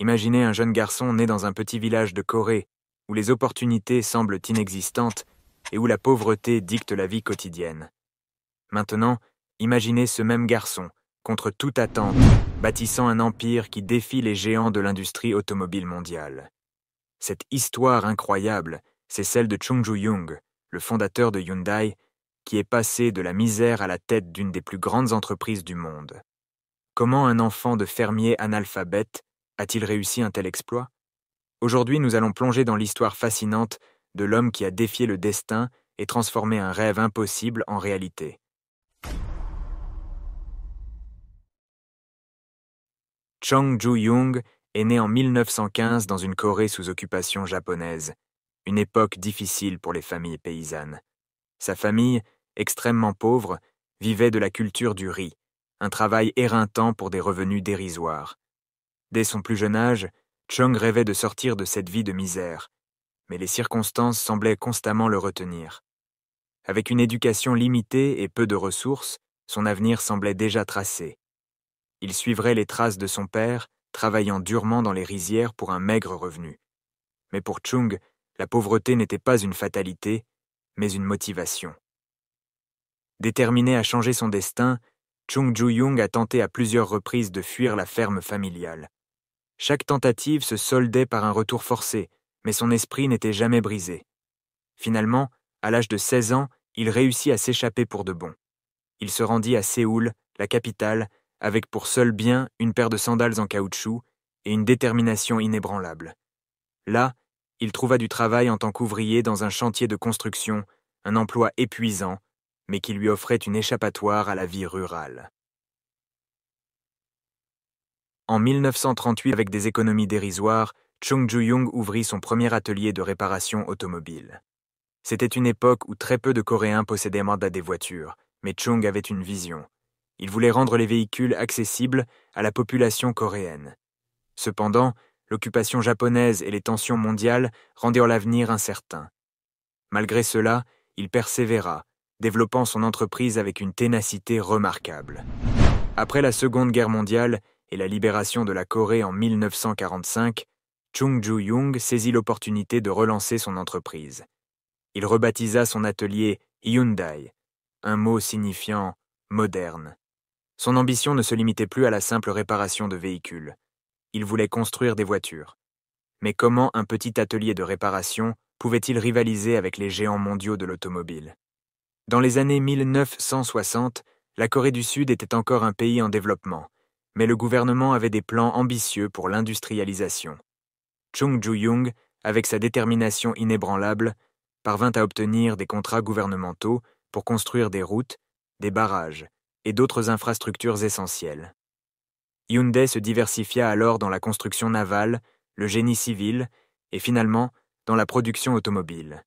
Imaginez un jeune garçon né dans un petit village de Corée, où les opportunités semblent inexistantes et où la pauvreté dicte la vie quotidienne. Maintenant, imaginez ce même garçon, contre toute attente, bâtissant un empire qui défie les géants de l'industrie automobile mondiale. Cette histoire incroyable, c'est celle de Chung Ju-young, le fondateur de Hyundai, qui est passé de la misère à la tête d'une des plus grandes entreprises du monde. Comment un enfant de fermier analphabète a-t-il réussi un tel exploit? Aujourd'hui, nous allons plonger dans l'histoire fascinante de l'homme qui a défié le destin et transformé un rêve impossible en réalité. Chung Ju-young est né en 1915 dans une Corée sous occupation japonaise, une époque difficile pour les familles paysannes. Sa famille, extrêmement pauvre, vivait de la culture du riz, un travail éreintant pour des revenus dérisoires. Dès son plus jeune âge, Chung rêvait de sortir de cette vie de misère, mais les circonstances semblaient constamment le retenir. Avec une éducation limitée et peu de ressources, son avenir semblait déjà tracé. Il suivrait les traces de son père, travaillant durement dans les rizières pour un maigre revenu. Mais pour Chung, la pauvreté n'était pas une fatalité, mais une motivation. Déterminé à changer son destin, Chung Ju-young a tenté à plusieurs reprises de fuir la ferme familiale. Chaque tentative se soldait par un retour forcé, mais son esprit n'était jamais brisé. Finalement, à l'âge de 16 ans, il réussit à s'échapper pour de bon. Il se rendit à Séoul, la capitale, avec pour seul bien une paire de sandales en caoutchouc et une détermination inébranlable. Là, il trouva du travail en tant qu'ouvrier dans un chantier de construction, un emploi épuisant, mais qui lui offrait une échappatoire à la vie rurale. En 1938, avec des économies dérisoires, Chung Ju-young ouvrit son premier atelier de réparation automobile. C'était une époque où très peu de Coréens possédaient mandat des voitures, mais Chung avait une vision. Il voulait rendre les véhicules accessibles à la population coréenne. Cependant, l'occupation japonaise et les tensions mondiales rendirent l'avenir incertain. Malgré cela, il persévéra, développant son entreprise avec une ténacité remarquable. Après la Seconde Guerre mondiale et la libération de la Corée en 1945, Chung Ju-young saisit l'opportunité de relancer son entreprise. Il rebaptisa son atelier Hyundai, un mot signifiant « moderne ». Son ambition ne se limitait plus à la simple réparation de véhicules. Il voulait construire des voitures. Mais comment un petit atelier de réparation pouvait-il rivaliser avec les géants mondiaux de l'automobile? Dans les années 1960, la Corée du Sud était encore un pays en développement, mais le gouvernement avait des plans ambitieux pour l'industrialisation. Chung Ju-young, avec sa détermination inébranlable, parvint à obtenir des contrats gouvernementaux pour construire des routes, des barrages et d'autres infrastructures essentielles. Hyundai se diversifia alors dans la construction navale, le génie civil et finalement dans la production automobile.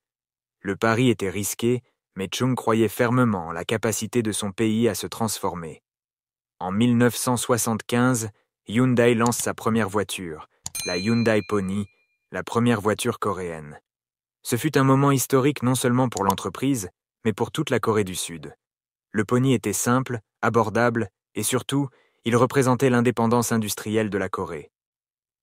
Le pari était risqué, mais Chung croyait fermement en la capacité de son pays à se transformer. En 1975, Hyundai lance sa première voiture, la Hyundai Pony, la première voiture coréenne. Ce fut un moment historique non seulement pour l'entreprise, mais pour toute la Corée du Sud. Le Pony était simple, abordable et surtout, il représentait l'indépendance industrielle de la Corée.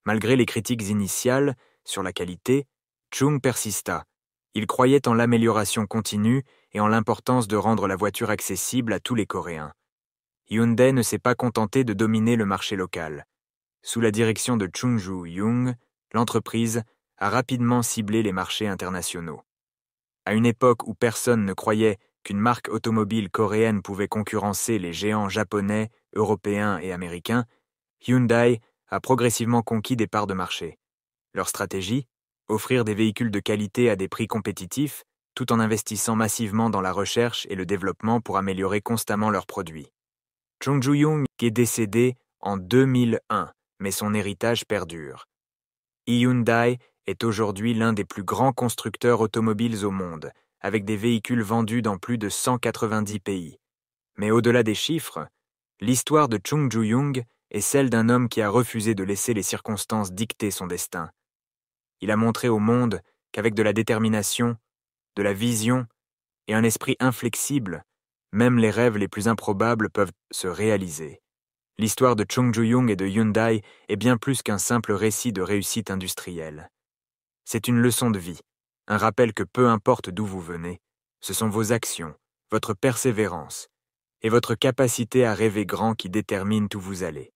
Malgré les critiques initiales sur la qualité, Chung persista. Il croyait en l'amélioration continue et en l'importance de rendre la voiture accessible à tous les Coréens. Hyundai ne s'est pas contenté de dominer le marché local. Sous la direction de Chung Ju-young, l'entreprise a rapidement ciblé les marchés internationaux. À une époque où personne ne croyait qu'une marque automobile coréenne pouvait concurrencer les géants japonais, européens et américains, Hyundai a progressivement conquis des parts de marché. Leur stratégie, offrir des véhicules de qualité à des prix compétitifs, tout en investissant massivement dans la recherche et le développement pour améliorer constamment leurs produits. Chung Ju-young est décédé en 2001, mais son héritage perdure. Hyundai est aujourd'hui l'un des plus grands constructeurs automobiles au monde, avec des véhicules vendus dans plus de 190 pays. Mais au-delà des chiffres, l'histoire de Chung Ju-young est celle d'un homme qui a refusé de laisser les circonstances dicter son destin. Il a montré au monde qu'avec de la détermination, de la vision et un esprit inflexible, même les rêves les plus improbables peuvent se réaliser. L'histoire de Chung Ju-young et de Hyundai est bien plus qu'un simple récit de réussite industrielle. C'est une leçon de vie, un rappel que peu importe d'où vous venez, ce sont vos actions, votre persévérance et votre capacité à rêver grand qui déterminent où vous allez.